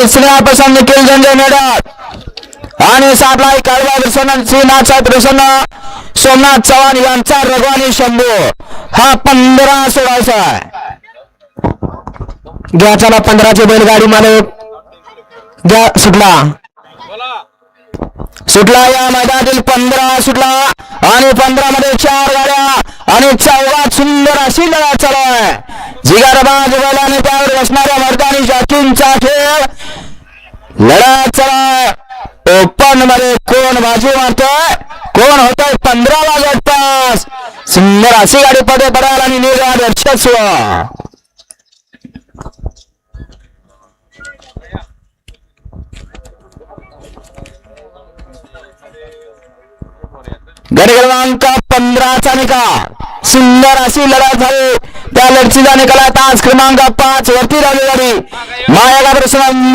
दुसऱ्या पसंत निखिल झंझे मेडा आणि सातला काळवा प्रसन्न श्रीनाथ प्रसन्न सोमनाथ चव्हाण यांचा रघवानी शंभू हा 15 सोळाचा आहे. घ्या चला 15ची बैलगाडी मालक घ्या सुटला या मैदानातील 15 सुटला आणि 15 मध्ये 4 गाड्या आणि 14 सुंदर अशी लढत चालू आहे. जिगरबाज बैलाने त्यावर बसणाऱ्या मर्दानी जॉकींचा खेळ लढत चालू आहे. ओपन मध्ये कोण बाजू मारतोय कोण होतोय 15 वाजत पास सुंदर अशी गाडी पडे पडाल आणि निर्वाद वर्चस्व गडी क्रमांक 15चा निकाल सुंदर अशी लढत झाली. त्या लढतीचा निकाल तास क्रमांक 5 वरती राहिली गाडी मायागा प्रसन्न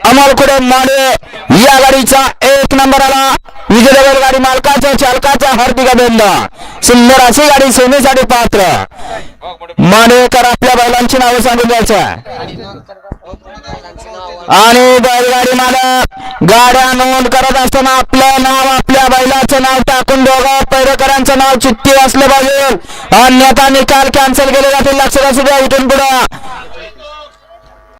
अमोल खुडे माडे या गाडीचा 1 नंबर आला. विजय गाडी मालकाच्या चालकाचा हार्दिक अभिनंदन. सुंदर अशी गाडी सेवेसाठी पात्र माडेकर आपल्या बैलांची नावं सांगून द्यायचं आणि बैलगाडी मालक गाड्या नोंद करत असताना आपलं नाव आपल्या बैलाचं नाव टाकून दोघं पैरेकरांचं नाव चिठ्ठी असलं पाहिजे अन्यथा निकाल कॅन्सल केले जातील. लक्षात असू द्या. इथून पुढे